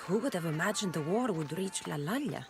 Who would have imagined the war would reach Lalaia?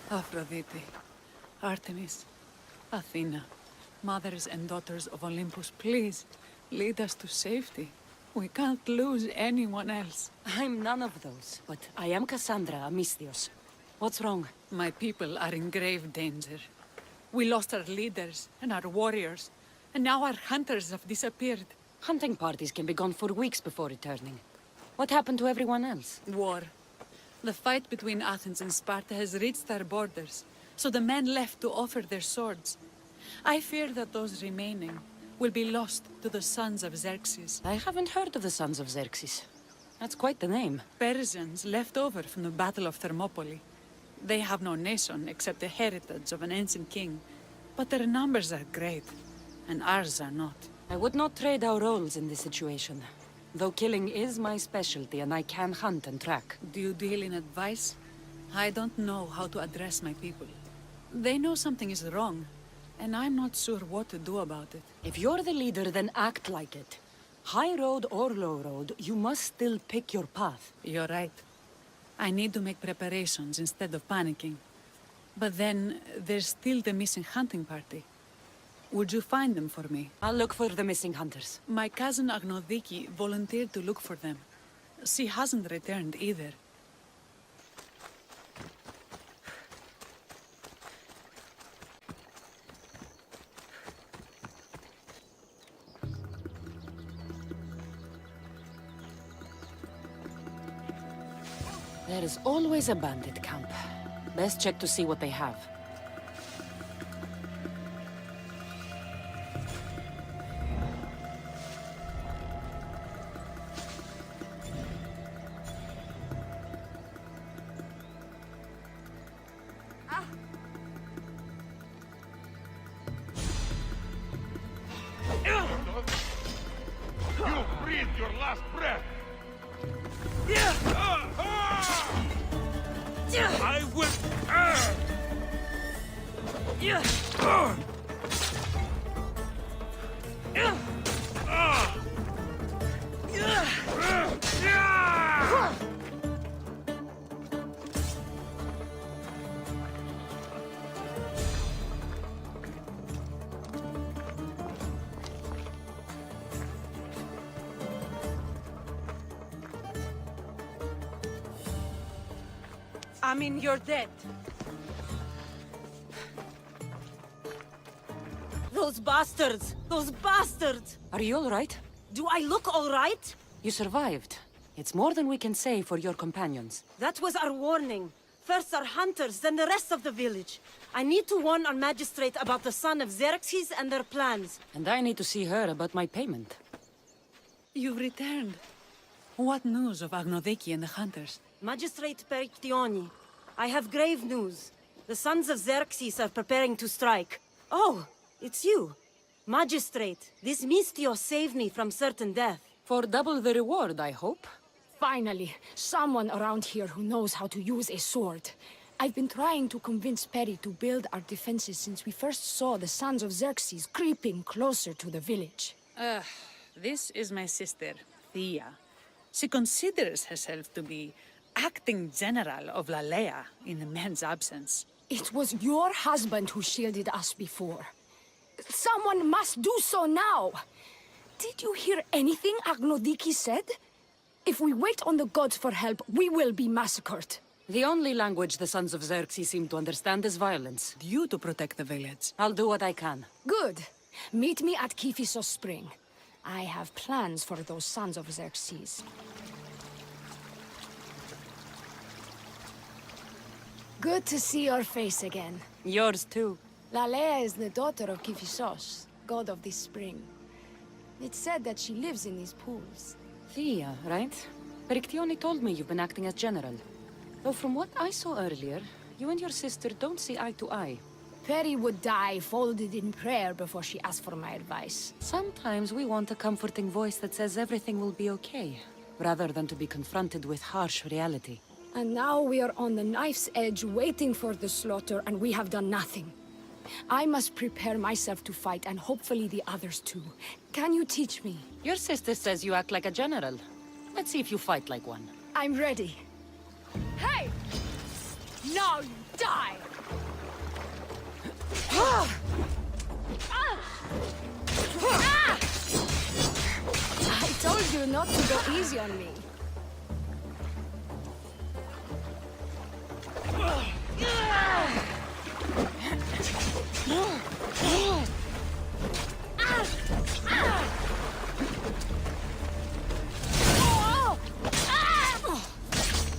Aphrodite, Artemis, Athena, mothers and daughters of Olympus, please, lead us to safety. We can't lose anyone else. I'm none of those, but I am Cassandra, a Misthios. What's wrong? My people are in grave danger. We lost our leaders and our warriors, and now our hunters have disappeared. Hunting parties can be gone for weeks before returning. What happened to everyone else? War. The fight between Athens and Sparta has reached our borders, so the men left to offer their swords. I fear that those remaining will be lost to the sons of Xerxes. I haven't heard of the sons of Xerxes. That's quite the name. Persians left over from the Battle of Thermopylae. They have no nation except the heritage of an ancient king, but their numbers are great, and ours are not. I would not trade our roles in this situation. Though killing is my specialty, and I can hunt and track. Do you deal in advice? I don't know how to address my people. They know something is wrong, and I'm not sure what to do about it. If you're the leader, then act like it. High road or low road, you must still pick your path. You're right. I need to make preparations instead of panicking. But then, there's still the missing hunting party. Would you find them for me? I'll look for the missing hunters. My cousin Agnodiki volunteered to look for them. She hasn't returned either. There is always a bandit camp. Best check to see what they have. You breathe your last breath! I will... I mean, you're dead. Those bastards! Those bastards! Are you all right? Do I look all right? You survived. It's more than we can say for your companions. That was our warning. First our hunters, then the rest of the village. I need to warn our magistrate about the son of Xerxes and their plans. And I need to see her about my payment. You've returned. What news of Agnodiki and the hunters? Magistrate Perictioni, I have grave news. The sons of Xerxes are preparing to strike. Oh, it's you. Magistrate, this Misthios saved me from certain death. For double the reward, I hope. Finally, someone around here who knows how to use a sword. I've been trying to convince Peri to build our defenses since we first saw the sons of Xerxes creeping closer to the village. This is my sister, Thea. She considers herself to be acting general of Lalaia in the man's absence. It was your husband who shielded us before. Someone must do so now! Did you hear anything Agnodiki said? If we wait on the gods for help, we will be massacred. The only language the sons of Xerxes seem to understand is violence. You to protect the village. I'll do what I can. Good. Meet me at Kiphisos Spring. I have plans for those sons of Xerxes. Good to see your face again. Yours too. Lalaia is the daughter of Kiphisos, god of this spring. It's said that she lives in these pools. Thea, right? Perictioni told me you've been acting as general. Though from what I saw earlier, you and your sister don't see eye to eye. Perry would die folded in prayer before she asked for my advice. Sometimes we want a comforting voice that says everything will be okay, rather than to be confronted with harsh reality. And now we are on the knife's edge waiting for the slaughter, and we have done nothing. I must prepare myself to fight, and hopefully the others too. Can you teach me? Your sister says you act like a general. Let's see if you fight like one. I'm ready. Hey! Now you die! I told you not to go easy on me.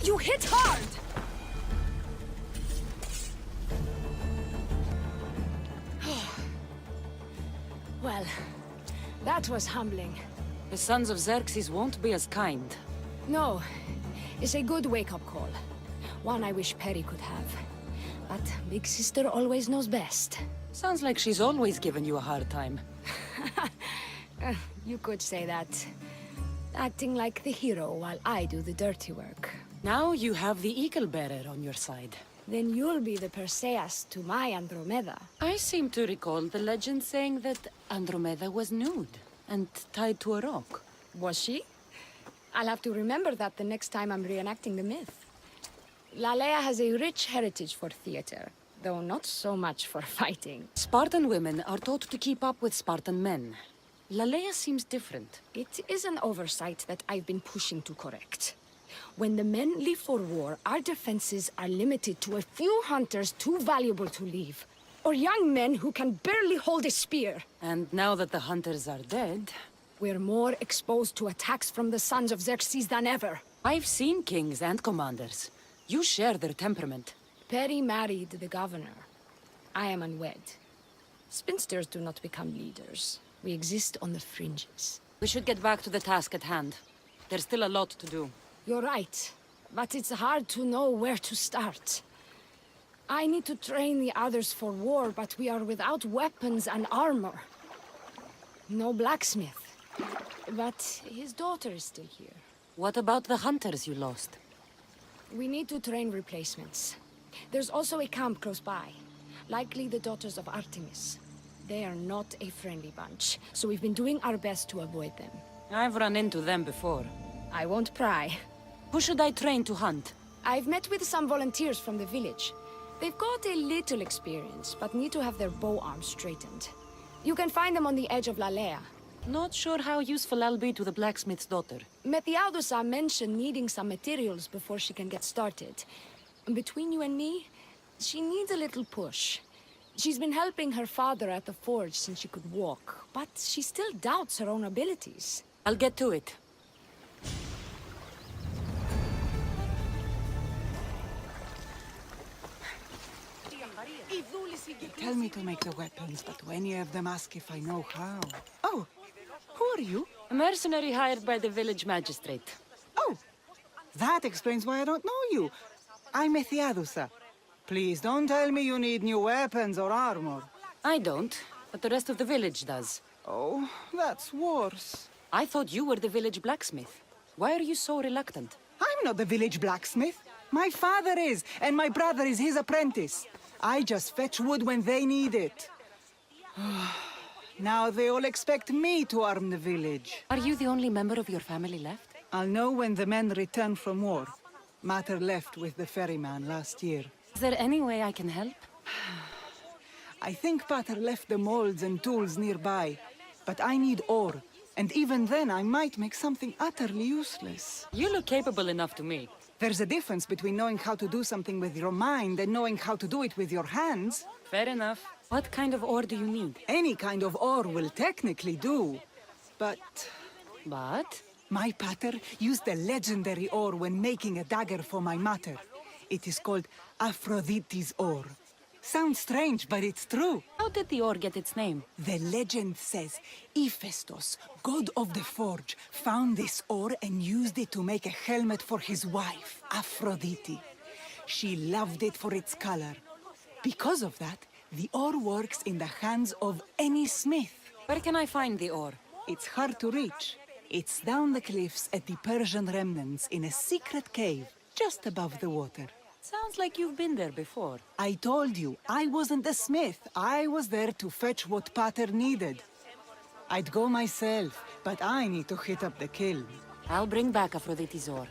You hit hard! Well, that was humbling. The sons of Xerxes won't be as kind. No, it's a good wake-up call. One I wish Perry could have. But Big Sister always knows best. Sounds like she's always given you a hard time. You could say that. Acting like the hero while I do the dirty work. Now you have the Eagle-bearer on your side. Then you'll be the Perseus to my Andromeda. I seem to recall the legend saying that Andromeda was nude and tied to a rock. Was she? I'll have to remember that the next time I'm reenacting the myth. Lalaia has a rich heritage for theater, though not so much for fighting. Spartan women are taught to keep up with Spartan men. Lalaia seems different. It is an oversight that I've been pushing to correct. When the men leave for war, our defenses are limited to a few hunters too valuable to leave. Or young men who can barely hold a spear. And now that the hunters are dead... We're more exposed to attacks from the sons of Xerxes than ever. I've seen kings and commanders. You share their temperament. Perry married the governor. I am unwed. Spinsters do not become leaders. We exist on the fringes. We should get back to the task at hand. There's still a lot to do. You're right, but it's hard to know where to start. I need to train the others for war, but we are without weapons and armor. No blacksmith. But his daughter is still here. What about the hunters you lost? We need to train replacements. There's also a camp close by. Likely the Daughters of Artemis. They are not a friendly bunch, so we've been doing our best to avoid them. I've run into them before. I won't pry. Who should I train to hunt? I've met with some volunteers from the village. They've got a little experience, but need to have their bow arms straightened. You can find them on the edge of Lalaia. Not sure how useful I'll be to the blacksmith's daughter. Methiadusa mentioned needing some materials before she can get started. Between you and me, she needs a little push. She's been helping her father at the forge since she could walk, but she still doubts her own abilities. I'll get to it. Tell me to make the weapons, but when you have them, ask if I know how. Oh, who are you? A mercenary hired by the village magistrate. Oh, that explains why I don't know you. I'm Methiadusa. Please don't tell me you need new weapons or armor. I don't, but the rest of the village does. Oh, that's worse. I thought you were the village blacksmith. Why are you so reluctant? I'm not the village blacksmith. My father is, and my brother is his apprentice. I just fetch wood when they need it. Now they all expect me to arm the village. Are you the only member of your family left? I'll know when the men return from war. Mater left with the ferryman last year. Is there any way I can help? I think Pater left the molds and tools nearby, but I need ore, and even then I might make something utterly useless. You look capable enough to me. There's a difference between knowing how to do something with your mind and knowing how to do it with your hands. Fair enough. What kind of ore do you need? Any kind of ore will technically do, but... But? My pater used the legendary ore when making a dagger for my mater. It is called Aphrodite's ore. Sounds strange, but it's true. How did the ore get its name? The legend says Hephaestus, god of the forge, found this ore and used it to make a helmet for his wife, Aphrodite. She loved it for its color. Because of that, the ore works in the hands of any smith. Where can I find the ore? It's hard to reach. It's down the cliffs at the Persian remnants in a secret cave, just above the water. Sounds like you've been there before. I told you, I wasn't the smith. I was there to fetch what Pater needed. I'd go myself, but I need to hit up the kiln. I'll bring back Aphrodite's ore.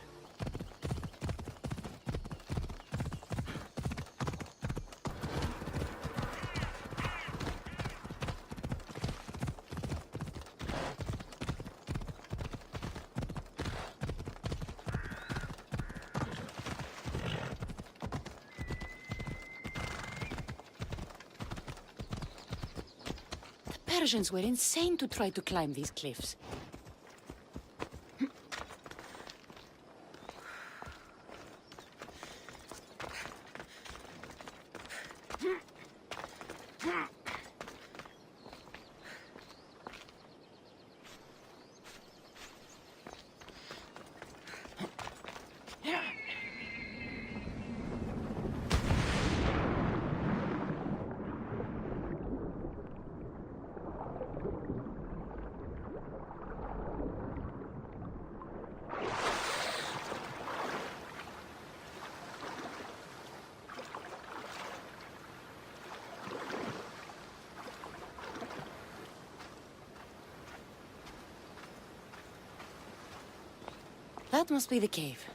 The Persians were insane to try to climb these cliffs. That must be the cave.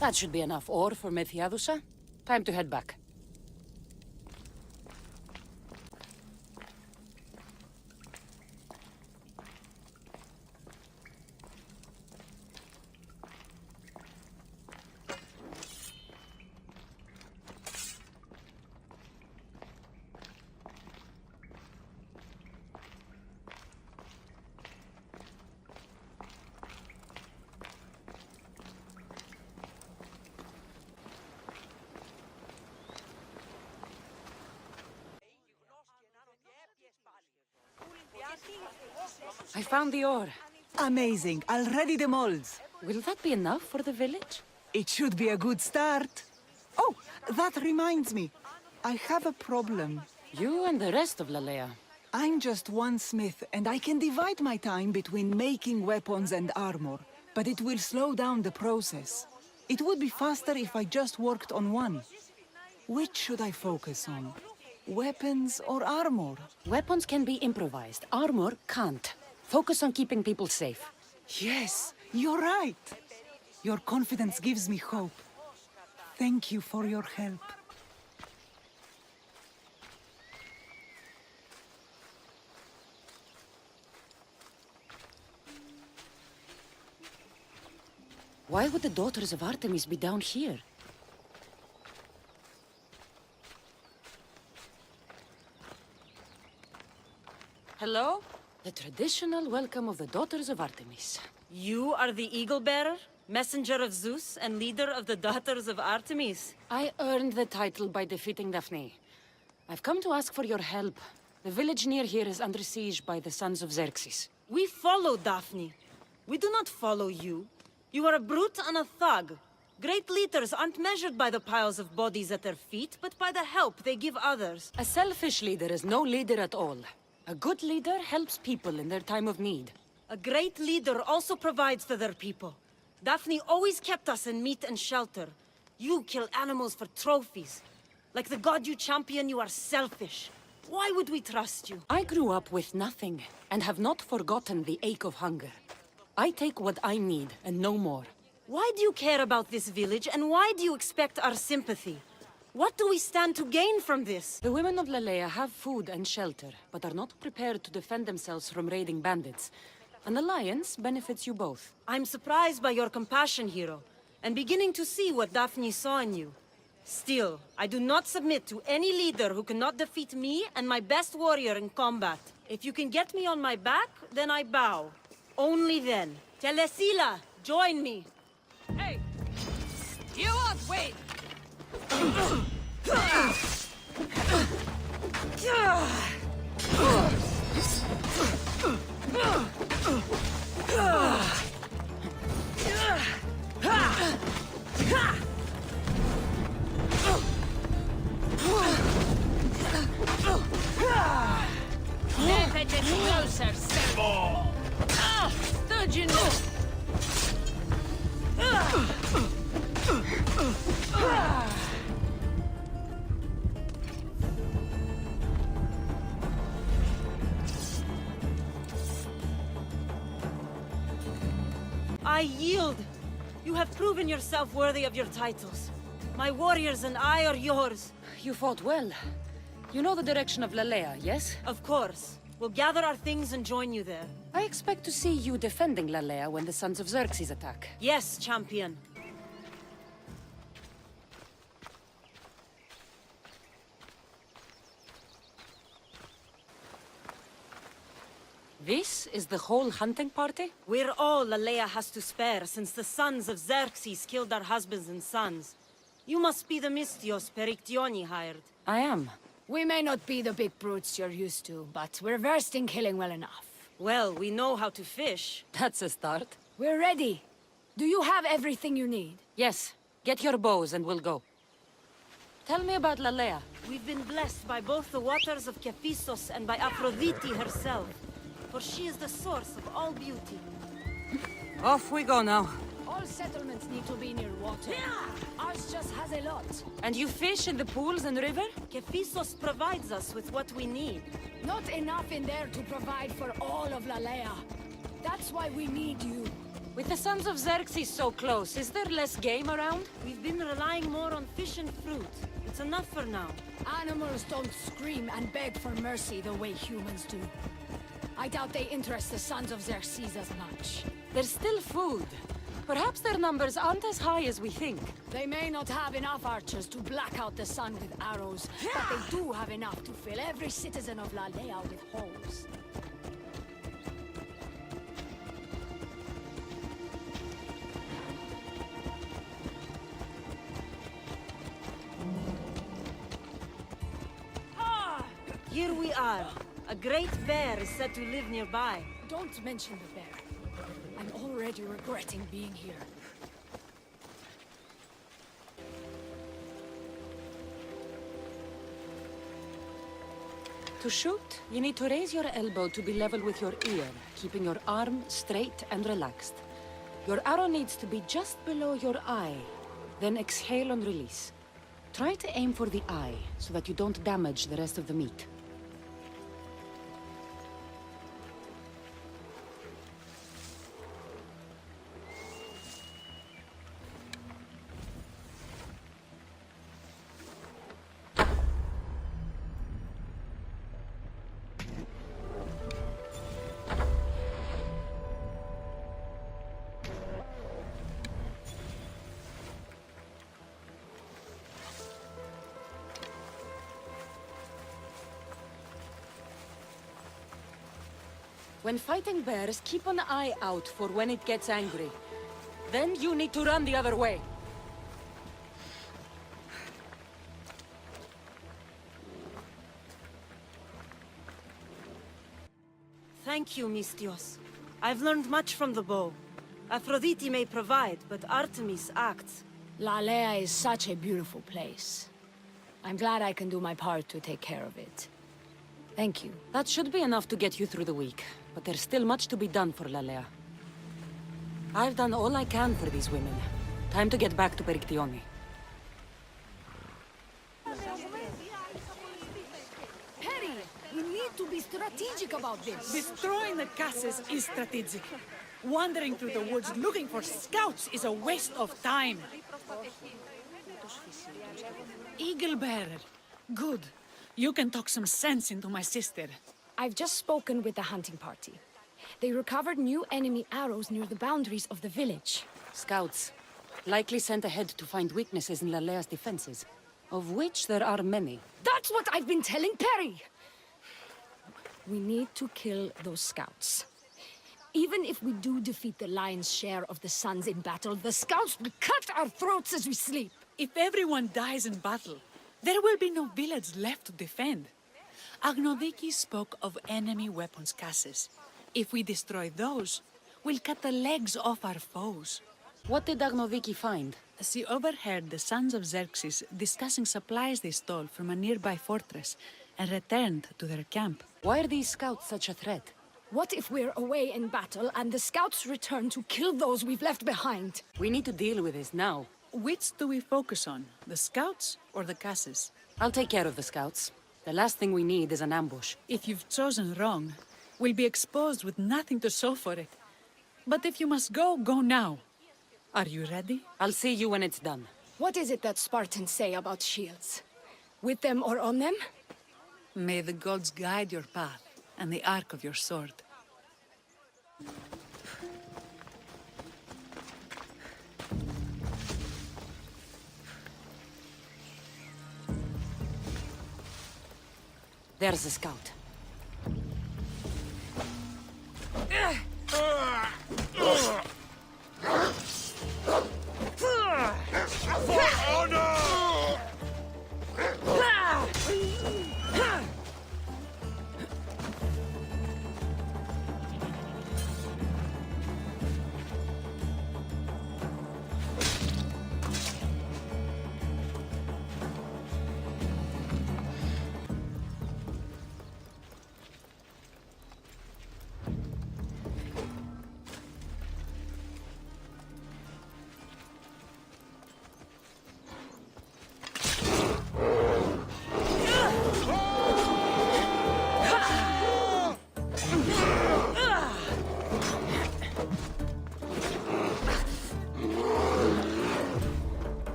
That should be enough ore for Methiadusa. Time to head back. I found the ore. Amazing. I'll ready the molds. Will that be enough for the village? It should be a good start. Oh, that reminds me. I have a problem. You and the rest of Lalaia. I'm just one smith, and I can divide my time between making weapons and armor, but it will slow down the process. It would be faster if I just worked on one. Which should I focus on? Weapons or armor? Weapons can be improvised. Armor can't. Focus on keeping people safe. Yes, you're right. Your confidence gives me hope. Thank you for your help. Why would the Daughters of Artemis be down here? Hello? The traditional welcome of the Daughters of Artemis. You are the Eagle Bearer, messenger of Zeus, and leader of the Daughters of Artemis. I earned the title by defeating Daphne. I've come to ask for your help. The village near here is under siege by the sons of Xerxes. We follow Daphne. We do not follow you. You are a brute and a thug. Great leaders aren't measured by the piles of bodies at their feet, but by the help they give others. A selfish leader is no leader at all. A good leader helps people in their time of need. A great leader also provides for their people. Daphne always kept us in meat and shelter. You kill animals for trophies. Like the god you champion, you are selfish. Why would we trust you? I grew up with nothing, and have not forgotten the ache of hunger. I take what I need, and no more. Why do you care about this village, and why do you expect our sympathy? What do we stand to gain from this? The women of Lalaia have food and shelter, but are not prepared to defend themselves from raiding bandits. An alliance benefits you both. I'm surprised by your compassion, hero, and beginning to see what Daphne saw in you. Still, I do not submit to any leader who cannot defeat me and my best warrior in combat. If you can get me on my back, then I bow. Only then. Telesila, join me. Hey! You won't wait! Step a bit closer, sir. Don't you know? I yield. You have proven yourself worthy of your titles. My warriors and I are yours. You fought well. You know the direction of Lalaia, yes? Of course. We'll gather our things and join you there. I expect to see you defending Lalaia when the sons of Xerxes attack. Yes, champion. This is the whole hunting party? We're all Lalaia has to spare since the sons of Xerxes killed our husbands and sons. You must be the Mystios Perictioni hired. I am. We may not be the big brutes you're used to, but we're versed in killing well enough. Well, we know how to fish. That's a start. We're ready. Do you have everything you need? Yes. Get your bows and we'll go. Tell me about Lalaia. We've been blessed by both the waters of Kephissos and by Aphrodite herself. For she is the source of all beauty. Off we go now. All settlements need to be near water. Ours just has a lot. And you fish in the pools and river? Kephissos provides us with what we need. Not enough in there to provide for all of Lalaia. That's why we need you. With the sons of Xerxes so close, is there less game around? We've been relying more on fish and fruit. It's enough for now. Animals don't scream and beg for mercy the way humans do. I doubt they interest the sons of Xerxes as much. There's still food. Perhaps their numbers aren't as high as we think. They may not have enough archers to black out the sun with arrows, but they do have enough to fill every citizen of Lalaia with holes. Here we are. A great bear is said to live nearby. Don't mention the bear. I'm already regretting being here. To shoot, you need to raise your elbow to be level with your ear, keeping your arm straight and relaxed. Your arrow needs to be just below your eye. Then exhale and release. Try to aim for the eye, so that you don't damage the rest of the meat. When fighting bears, keep an eye out for when it gets angry. Then you need to run the other way. Thank you, Mistios. I've learned much from the bow. Aphrodite may provide, but Artemis acts. Lalaia is such a beautiful place. I'm glad I can do my part to take care of it. Thank you. That should be enough to get you through the week, but there's still much to be done for Lalaia. I've done all I can for these women. Time to get back to Perictione. Perry, we need to be strategic about this. Destroying the castles is strategic. Wandering through the woods looking for scouts is a waste of time. Eagle bearer. Good. You can talk some sense into my sister. I've just spoken with the hunting party. They recovered new enemy arrows near the boundaries of the village. Scouts. Likely sent ahead to find weaknesses in Lalaia's defenses, of which there are many. That's what I've been telling Perry! We need to kill those scouts. Even if we do defeat the lion's share of the Suns in battle, the scouts will cut our throats as we sleep. If everyone dies in battle, there will be no village left to defend. Agnodiki spoke of enemy weapons caches. If we destroy those, we'll cut the legs off our foes. What did Agnodiki find? She overheard the sons of Xerxes discussing supplies they stole from a nearby fortress and returned to their camp. Why are these scouts such a threat? What if we're away in battle and the scouts return to kill those we've left behind? We need to deal with this now. Which do we focus on, the scouts or the caches? I'll take care of the scouts. The last thing we need is an ambush. If you've chosen wrong, we'll be exposed with nothing to show for it. But if you must go, go now. Are you ready? I'll see you when it's done. What is it that Spartans say about shields? With them or on them? May the gods guide your path and the arc of your sword. There's a scout.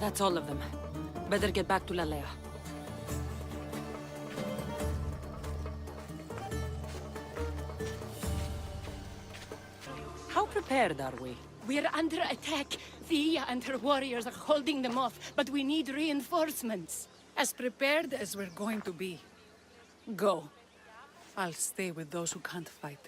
That's all of them. Better get back to Lalaia. How prepared are we? We're under attack. Thea and her warriors are holding them off, but we need reinforcements. As prepared as we're going to be. Go. I'll stay with those who can't fight.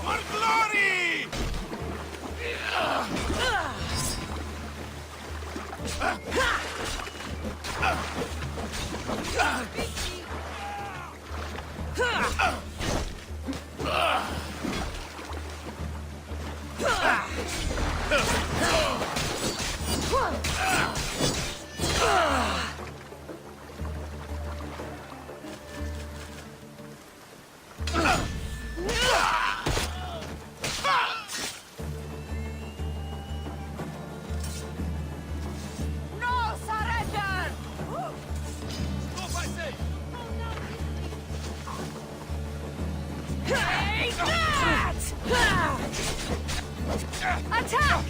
For glory! No surrender! Stop, I say! Take that! Attack!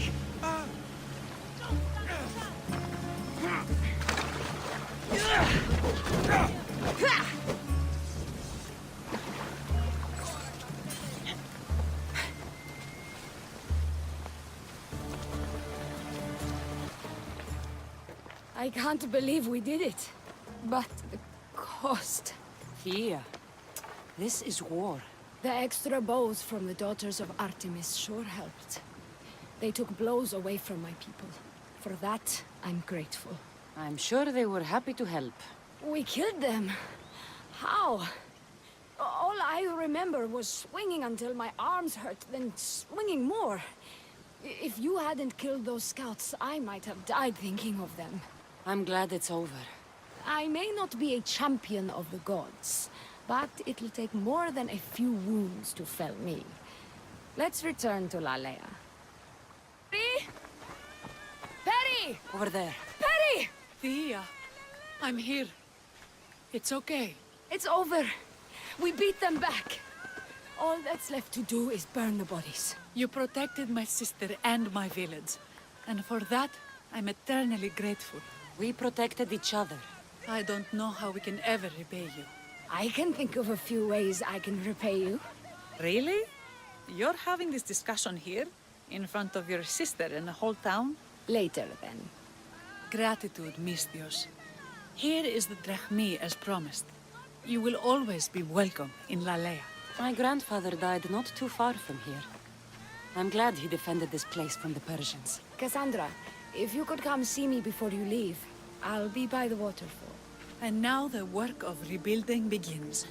I can't believe we did it. But the cost... Thea, this is war. The extra bows from the Daughters of Artemis sure helped. They took blows away from my people. For that, I'm grateful. I'm sure they were happy to help. We killed them. How? All I remember was swinging until my arms hurt, then swinging more. If you hadn't killed those scouts, I might have died thinking of them. I'm glad it's over. I may not be a champion of the gods, but it'll take more than a few wounds to fell me. Let's return to Lalaia. Perry? Perry! Over there. Perry! Thea, I'm here. It's okay. It's over. We beat them back. All that's left to do is burn the bodies. You protected my sister and my village. And for that, I'm eternally grateful. We protected each other. I don't know how we can ever repay you. I can think of a few ways I can repay you. Really? You're having this discussion here? In front of your sister and the whole town? Later, then. Gratitude, Misthios. Here is the drachmi as promised. You will always be welcome in Lalaia. My grandfather died not too far from here. I'm glad he defended this place from the Persians. Cassandra, if you could come see me before you leave, I'll be by the waterfall. And now the work of rebuilding begins.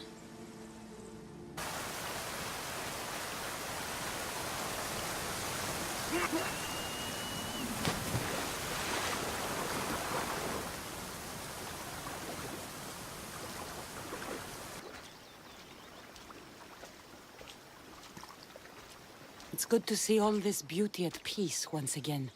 It's good to see all this beauty at peace once again.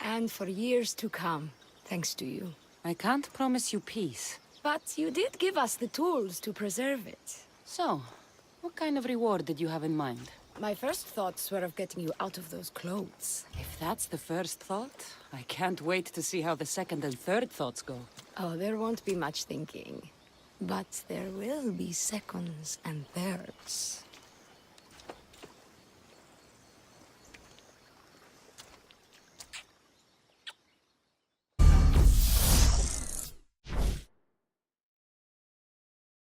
And for years to come, thanks to you. I can't promise you peace. But you did give us the tools to preserve it. So, what kind of reward did you have in mind? My first thoughts were of getting you out of those clothes. If that's the first thought, I can't wait to see how the second and third thoughts go. Oh, there won't be much thinking. But there will be seconds and thirds.